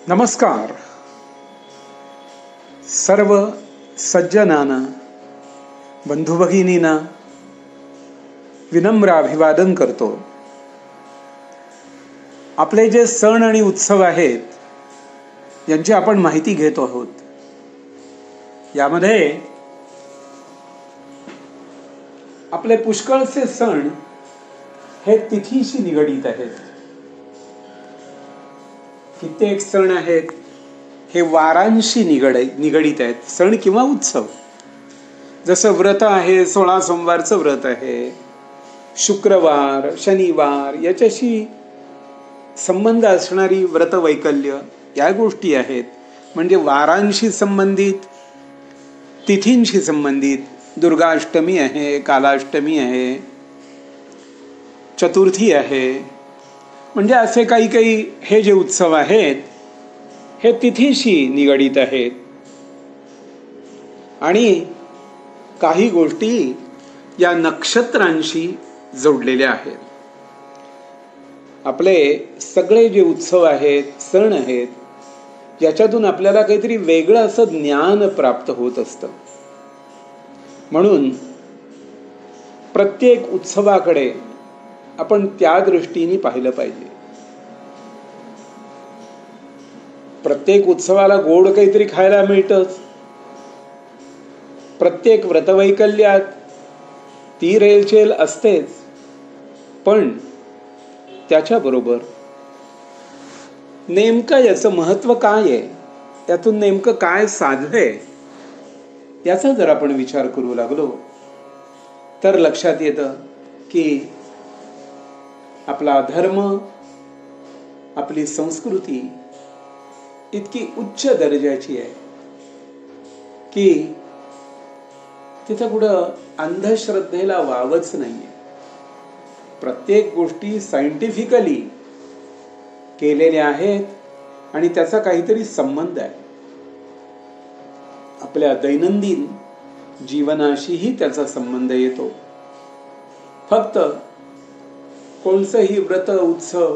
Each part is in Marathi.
नमस्कार. सर्व सज्जनांना, बंधू भगिनींना विनम्र अभिवादन करतो. आपले जे सण आणि उत्सव आहेत यांची आपण माहिती घेत आहोत. यामध्ये आपले पुष्कळसे सण हे तिथीशी निगडीत आहेत. कित्येक सण आहेत हे वारांशी निगडीत आहेत. सण किंवा उत्सव, जसं व्रत आहे, 16 सोमवारचं व्रत आहे, शुक्रवार शनिवार याच्याशी संबंध असणारी व्रत वैकल्य या गोष्टी आहेत. म्हणजे वारांशी संबंधित, तिथींशी संबंधित. दुर्गाष्टमी आहे, कालाष्टमी आहे, चतुर्थी आहे. म्हणजे असे काही काही हे जे उत्सव आहेत हे तिथीशी निगडीत आहेत. आणि काही गोष्टी या नक्षत्रांशी जोडलेल्या आहेत. आपले सगळे जे उत्सव आहेत, सण आहेत, याच्यातून आपल्याला काहीतरी वेगळं असं ज्ञान प्राप्त होत असतं. म्हणून प्रत्येक उत्सवाकडे आपण त्या दृष्टीने पाहिलं पाहिजे. प्रत्येक उत्सवाला गोड काहीतरी खायला मिळतंच. प्रत्येक व्रतवैकल्यात ती रेलचेल असतेच. पण त्याच्याबरोबर नेमकं याचं महत्व काय आहे, त्यातून नेमकं काय साधलंय, याचा जर आपण विचार करू लागलो तर लक्षात येतं की आपला धर्म, आपली संस्कृती इतकी उच्च दर्जाची आहे की तिथं कुठं अंधश्रद्धेला वावच नाहीये. प्रत्येक गोष्टी सायंटिफिकली केलेल्या आहेत आणि त्याचा काहीतरी संबंध आहे. आपल्या दैनंदिन जीवनाशीही त्याचा संबंध येतो. फक्त कोणतंही व्रत उत्सव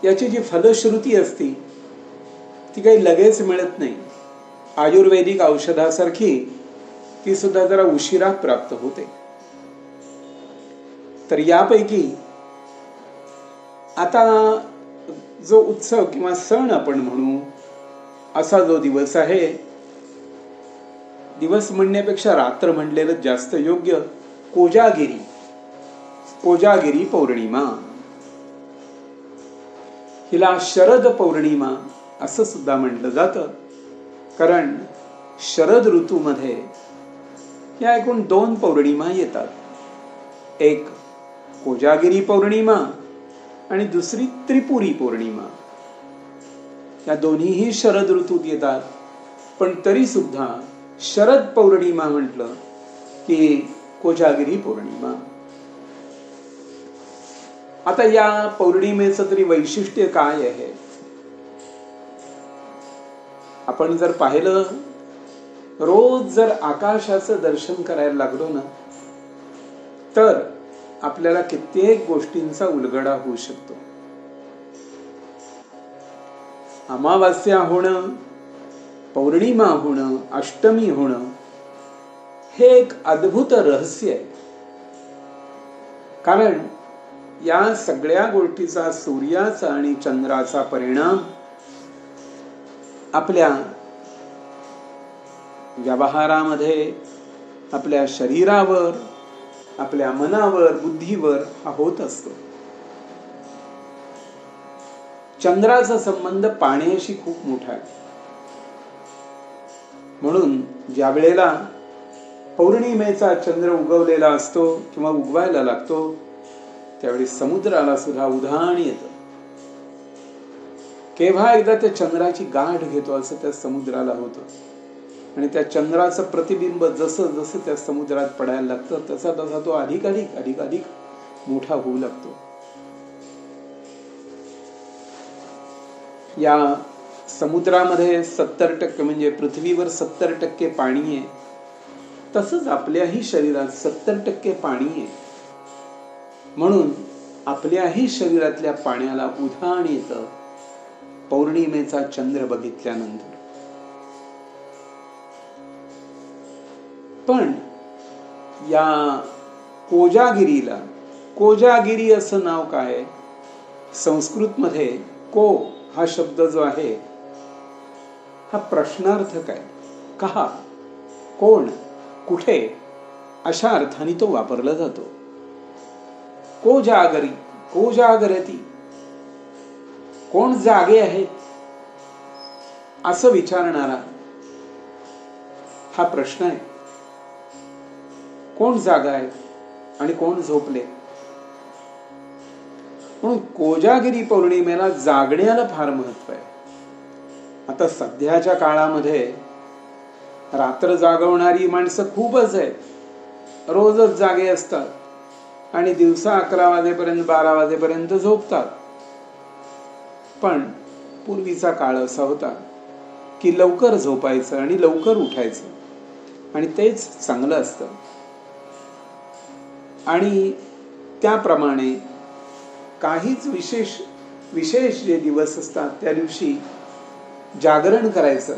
याची जी फलश्रुती असती ती काही लगेच मिळत नाही. आयुर्वेदिक औषधासारखी ती सुद्धा जरा उशिरा प्राप्त होते. तर यापैकी आता जो उत्सव किंवा सण आपण म्हणू असा जो दिवस आहे, दिवस म्हणण्यापेक्षा रात्र म्हणलेलं जास्त योग्य, कोजागिरी पौर्णिमा. हिला शरद पौर्णिमा असं सुद्धा म्हटलं जातं. कारण शरद ऋतूमध्ये या एकूण 2 पौर्णिमा येतात. एक कोजागिरी पौर्णिमा आणि दुसरी त्रिपुरी पौर्णिमा. या दोन्हीही शरद ऋतूत येतात. पण तरी सुद्धा शरद पौर्णिमा म्हटलं की कोजागिरी पौर्णिमा. आता या पौर्णिमेचं तरी वैशिष्ट्य काय आहे? आपण जर पाहिलं, रोज जर आकाशाचं दर्शन करायला लागलो ना तर आपल्याला कित्येक गोष्टींचा उलगडा होऊ शकतो. अमावास्या होणं, पौर्णिमा होणं, अष्टमी होणं हे एक अद्भुत रहस्य आहे. कारण या सगळ्या गोष्टीचा, सूर्याचा आणि चंद्राचा परिणाम आपल्या व्यवहारामध्ये, आपल्या शरीरावर, आपल्या मनावर, बुद्धीवर हा होत असतो. चंद्राचा संबंध पाण्याशी खूप मोठा आहे. म्हणून ज्या वेळेला पौर्णिमेचा चंद्र उगवलेला असतो किंवा उगवायला लागतो त्यावेळी समुद्राला सुद्धा उधाण येतं. केव्हा एकदा त्या चंद्राची गाठ घेतो असं त्या समुद्राला होतं. आणि त्या चंद्राचं प्रतिबिंब जसं जसं त्या समुद्रात पडायला लागतं तसा तसा तो अधिक मोठा होऊ लागतो. या समुद्रामध्ये 70% म्हणजे पृथ्वीवर 70% पाणी आहे. तसंच आपल्याही शरीरात 70% पाणी आहे. म्हणून आपल्याही शरीरातल्या पाण्याला उधाण येतं पौर्णिमेचा चंद्र बघितल्यानंतर. पण या कोजागिरीला, कोजागिरी असं नाव काय? संस्कृत मध्ये को हा शब्द जो आहे हा प्रश्नार्थक आहे. कहा, कोण, कुठे अशा अर्थाने तो वापरला जातो. कोजागरी, कोजागरती, कोण जागे आहेत असं विचारणारा हा प्रश्न आहे. कोण जागा आहे आणि कोण झोपले? म्हणून कोजागिरी पौर्णिमेला जागण्याला फार महत्व आहे. आता सध्याच्या काळामध्ये रात्र जागवणारी माणसं खूपच आहेत. रोजच जागे असतात आणि दिवसा 11 वाजेपर्यंत 12 वाजेपर्यंत झोपतात. पण पूर्वीचा काळ असा होता की लवकर झोपायचं आणि लवकर उठायचं आणि तेच चांगलं असतं. आणि त्याप्रमाणे काहीच विशेष जे दिवस असतात त्या दिवशी जागरण करायचं,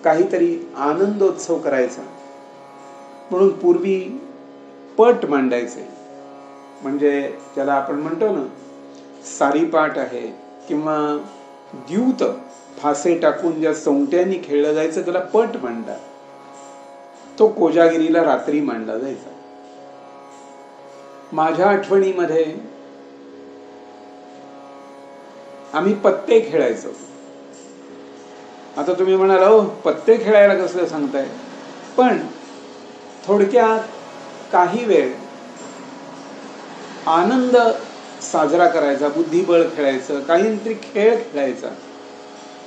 काहीतरी आनंदोत्सव करायचा. म्हणून पूर्वी पट मांडायचे, म्हणजे ज्याला आपण म्हणतो ना सारीपाट आहे किंवा द्यूत, फासे टाकून ज्या सोंगट्यांनी खेळलं जायचं त्याला पट मांडा. तो कोजागिरीला रात्री मांडला जायचा. माझ्या आठवणीमध्ये आम्ही पत्ते खेळायचो. आता तुम्ही म्हणाल हो पत्ते खेळायला कसं सांगताय, पण थोडक्यात काही वेळ आनंद साजरा करायचा, बुद्धिबळ खेळायचं, काहीतरी खेळ खेळायचा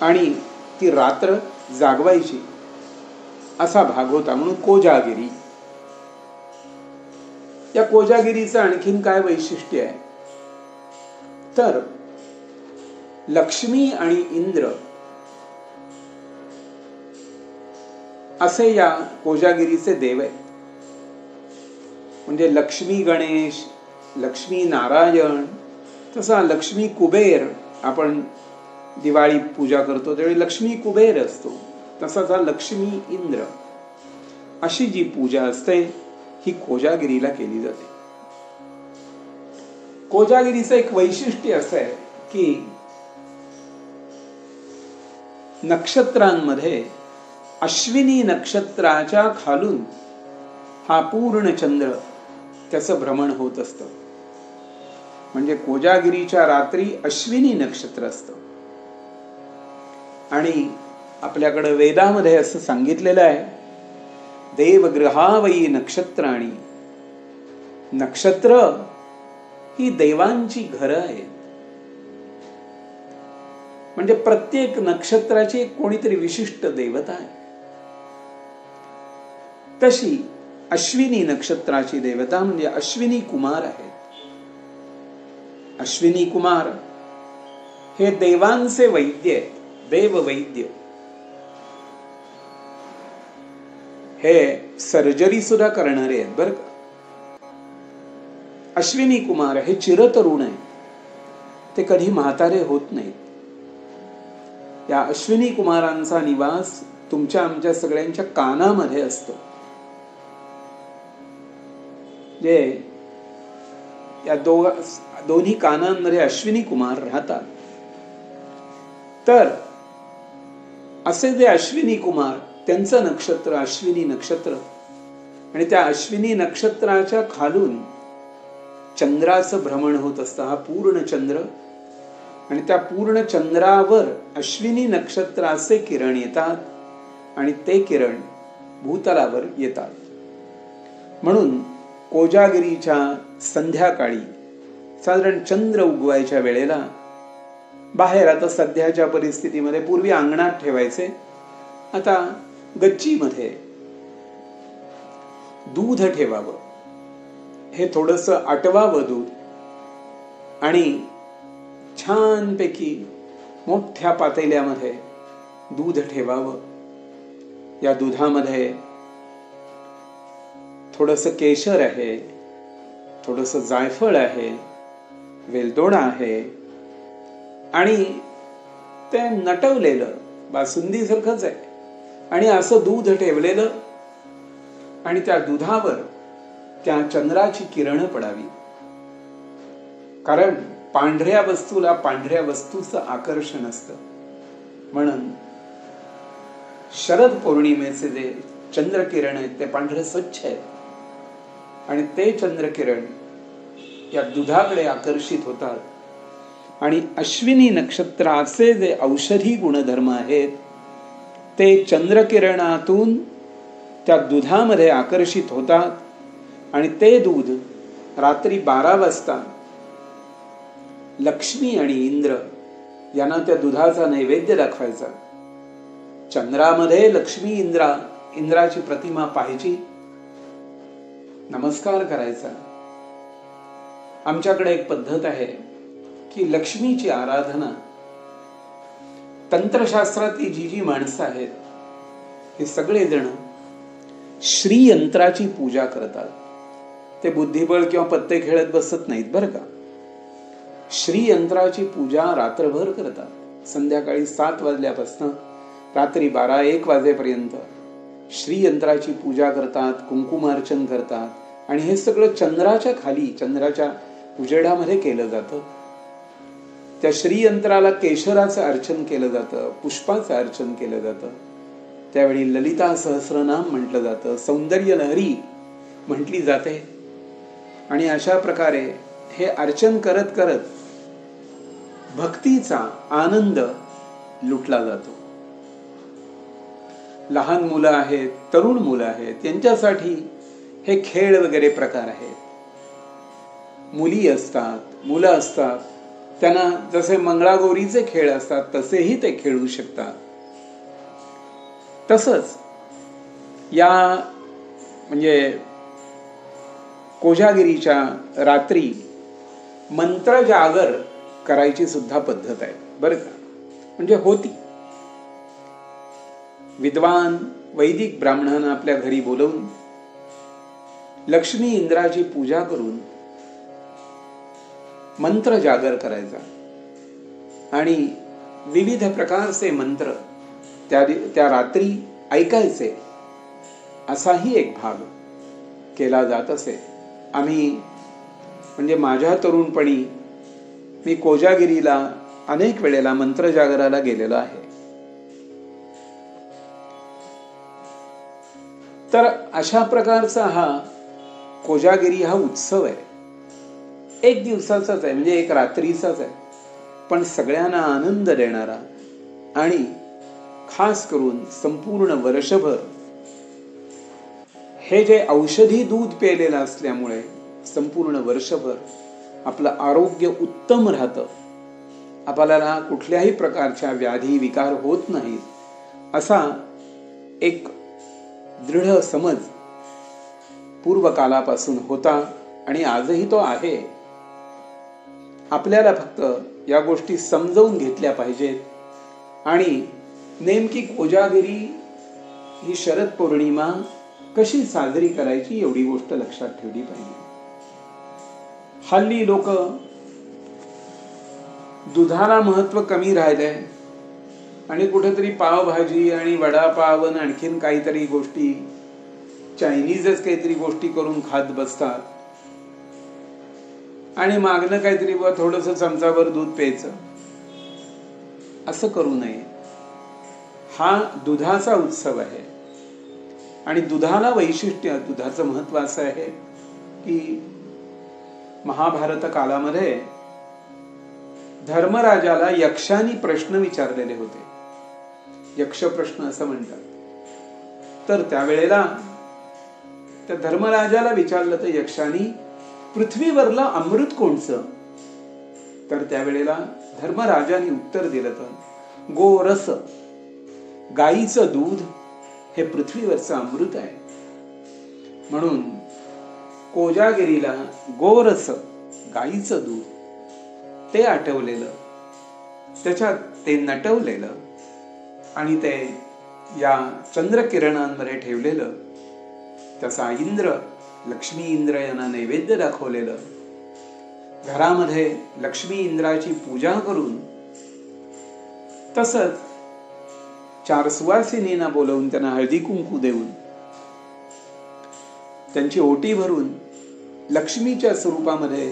आणि ती रात्र जागवायची असा भाग होता. म्हणून कोजागिरी. या कोजागिरीचं आणखीन काय वैशिष्ट्य आहे तर लक्ष्मी आणि इंद्र असे या कोजागिरीचे देव आहेत. म्हणजे लक्ष्मी गणेश, लक्ष्मी नारायण, तसा लक्ष्मी कुबेर आपण दिवाळी पूजा करतो त्यावेळी लक्ष्मी कुबेर असतो, तसाच हा लक्ष्मी इंद्र अशी जी पूजा असते ही कोजागिरीला केली जाते. कोजागिरीचं एक वैशिष्ट्य असं आहे की नक्षत्रांमध्ये अश्विनी नक्षत्राच्या खालून हा पूर्ण चंद्र त्याचं भ्रमण होत असतं. म्हणजे कोजागिरीच्या रात्री अश्विनी नक्षत्र असतं. आणि आपल्याकडे वेदामध्ये असं सांगितलेलं आहे, देवगृहावयी नक्षत्राणी. नक्षत्र ही देवांची घरं आहेत. म्हणजे प्रत्येक नक्षत्राची कोणीतरी विशिष्ट देवता आहे. तशी अश्विनी नक्षत्राची देवता म्हणजे अश्विनी कुमार आहेत. अश्विनी कुमार हे देवांचे वैद्य आहेत, देव वैद्य. हे सर्जरी सुद्धा करणारे आहेत बरं का. अश्विनी कुमार हे चिरतरुण आहे, ते कधी म्हातारे होत नाहीत. या अश्विनी कुमारांचा निवास तुमच्या आमच्या सगळ्यांच्या कानामध्ये असतो. जे या दोन्ही कानांमध्ये अश्विनी कुमार राहतात. तर असे जे अश्विनी कुमार, त्यांचं नक्षत्र अश्विनी नक्षत्र, आणि त्या अश्विनी नक्षत्राच्या खालून चंद्राचं भ्रमण होत असतं. हा पूर्ण चंद्र, आणि त्या पूर्ण चंद्रावर अश्विनी नक्षत्राचे किरण येतात आणि ते किरण भूतलावर येतात. म्हणून कोजागिरीच्या संध्याकाळी साधारण चंद्र उगवायच्या वेळेला बाहेर, आता सध्याच्या परिस्थितीमध्ये पूर्वी अंगणात ठेवायचे, आता गच्चीमध्ये दूध ठेवावं. हे थोडंसं आटवावं दूध आणि छानपैकी मोठ्या पातेल्यामध्ये दूध ठेवावं. या दुधामध्ये थोडंसं केशर आहे, थोडंसं जायफळ आहे, वेलदोणा आहे आणि ते नटवलेलं बासुंदी सारखंच आहे आणि असं दूध ठेवलेलं आणि त्या दुधावर त्या चंद्राची किरण पडावी. कारण पांढऱ्या वस्तूला पांढऱ्या वस्तूचं आकर्षण असतं. म्हणून शरद पौर्णिमेचे जे चंद्रकिरण आहेत ते पांढरे स्वच्छ आहेत आणि ते चंद्रकिरण या दुधाकडे आकर्षित होतात आणि अश्विनी नक्षत्राचे जे औषधी गुणधर्म आहेत ते चंद्रकिरणातून त्या दुधामध्ये आकर्षित होतात आणि ते दूध रात्री 12 वाजता लक्ष्मी आणि इंद्र यांना त्या दुधाचा नैवेद्य दाखवायचा. चंद्रामध्ये लक्ष्मी इंद्राची प्रतिमा पाहायची, नमस्कार करायचा. आमच्याकडे एक पद्धत आहे की लक्ष्मीची आराधना तंत्रशास्त्रातली जी माणसं आहेत हे सगळेजण श्रीयंत्राची पूजा करतात. ते बुद्धिबळ किंवा पत्ते खेळत बसत नाहीत बरं का. श्रीयंत्राची पूजा रात्रभर करतात. संध्याकाळी 7 वाजल्यापासून रात्री 12-1 वाजेपर्यंत श्रीयंत्राची पूजा करतात, कुंकुमार्चन करतात आणि हे सगळं चंद्राच्या खाली चंद्राच्या उजेडामध्ये केलं जातं. त्या श्रीयंत्राला केशराचं अर्चन केलं जातं, पुष्पाचं अर्चन केलं जातं. त्यावेळी ललिता सहस्रनाम म्हटलं जातं, सौंदर्य लहरी म्हटली जाते आणि अशा प्रकारे हे अर्चन करत करत भक्तीचा आनंद लुटला जातो. लहान मुलं आहेत, तरुण मुलं आहेत, यांच्यासाठी हे खेळ वगैरे प्रकार आहेत. मुली असतात, मुलं असतात, त्यांना जसे मंगळागौरीचे खेळ असतात तसेही ते खेळू शकतात. तसंच या म्हणजे कोजागिरीच्या रात्री मंत्र जागर करायची सुद्धा पद्धत आहे बरं का. म्हणजे होती. विद्वान वैदिक ब्राह्मणांना आपल्या घरी बोलवून लक्ष्मी इंद्राची पूजा करून मंत्र जागर करायचा आणि विविध प्रकारचे मंत्र त्या रात्री ऐकायचे असाही एक भाग केला जात असे. आम्ही म्हणजे माझ्या तरुणपणी मी कोजागिरीला अनेक वेळेला मंत्र जागराला गेलेलो आहे. तर अशा प्रकारचा हा कोजागिरी हा उत्सव आहे. 1 दिवसाचाच आहे, म्हणजे 1 रात्रीचाच आहे, पण सगळ्यांना आनंद देणारा आणि खास करून संपूर्ण वर्षभर हे जे औषधी दूध प्यायलेलं असल्यामुळे संपूर्ण वर्षभर आपलं आरोग्य उत्तम राहतं. आपल्याला कुठल्याही प्रकारच्या व्याधी विकार होत नाहीत असा एक दृढ समज पूर्वकालापासून होता आणि आजही तो आहे. आपल्याला फक्त या गोष्टी समजवून घेतल्या पाहिजेत आणि नेमकी कोजागिरी ही शरद पौर्णिमा कशी साजरी करायची एवढी गोष्ट लक्षात ठेवली पाहिजे. हल्ली लोक दुधाला महत्व कमी राहिलंय आणि कुठेतरी पावभाजी आणि वडापाव आणि आणखीन काहीतरी गोष्टी चायनीजच काहीतरी गोष्टी करून खात बसतात आणि मागणं काहीतरी थोडंसं चमचाभर दूध प्यायचं. असं करू नये. हा दुधाचा उत्सव आहे आणि दुधाला वैशिष्ट्य, दुधाचं महत्व असं आहे की महाभारत कालामध्ये धर्मराजाला यक्षांनी प्रश्न विचारलेले होते. यक्ष प्रश्न असं म्हणतात. तर त्यावेळेला त्या धर्मराजाला विचारलं तर यक्षांनी पृथ्वीवरला अमृत कोणचं? तर त्यावेळेला धर्मराजाने उत्तर दिलं तर गोरस, गाईचं दूध हे पृथ्वीवरचं अमृत आहे. म्हणून कोजागिरीला गोरस, गाईचं दूध ते आठवलेलं, त्याच्यात ते नटवलेलं आणि ते या चंद्रकिरणांमध्ये ठेवलेलं, त्याचा इंद्र लक्ष्मी इंद्र यांना नैवेद्य दाखवलेलं, घरामध्ये लक्ष्मी इंद्राची पूजा करून तसंच 4 सुवासिनींना बोलवून त्यांना हळदी कुंकू देऊन त्यांची ओटी भरून लक्ष्मीच्या स्वरूपामध्ये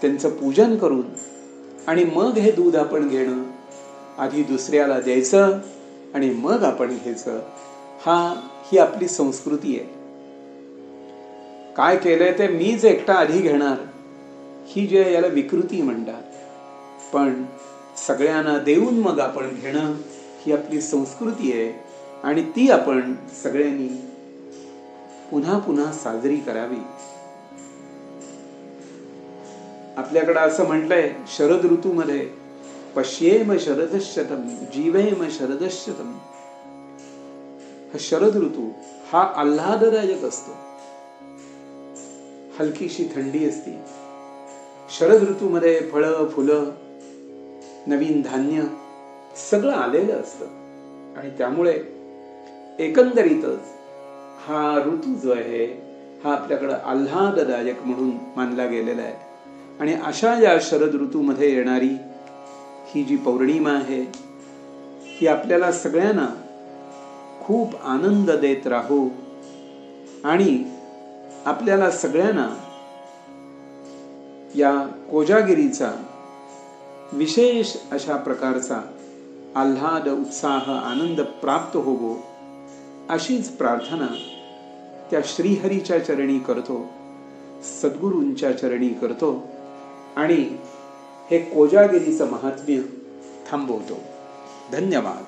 त्यांचं पूजन करून आणि मग हे दूध आपण घेणं, आधी दुसऱ्याला द्यायचं आणि मग आपण घ्यायचं, ही आपली संस्कृती आहे. काय केलंय ते मीच एकटा आधी घेणार, ही जे याला विकृती म्हणतात. पण सगळ्यांना देऊन मग आपण घेणं ही आपली संस्कृती आहे आणि ती आपण सगळ्यांनी पुन्हा पुन्हा साजरी करावी. आपल्याकडे असं म्हटलंय शरद ऋतूमध्ये पश्येम शरदशतम जीवेम शरदशतम. हा शरद ऋतू हा आल्हाददायक असतो, हलकीशी थंडी असते. शरद ऋतूमध्ये फळं फुलं नवीन धान्य सगळं आलेलं असतं आणि त्यामुळे एकंदरीतच हा ऋतू जो आहे हा आपल्याकडं आल्हाददायक म्हणून मानला गेलेला आहे. आणि अशा या शरद ऋतूमध्ये येणारी ही जी पौर्णिमा आहे ही आपल्याला सगळ्यांना खूप आनंद देत राहो आणि आपल्याला सगळ्यांना या कोजागिरीचा विशेष अशा प्रकारचा आल्हाद उत्साह आनंद प्राप्त होवो अशीच प्रार्थना त्या श्रीहरीच्या चरणी करतो, सद्गुरूंच्या चरणी करतो आणि हे कोजागिरीचं महात्म्य थांबवतो. धन्यवाद.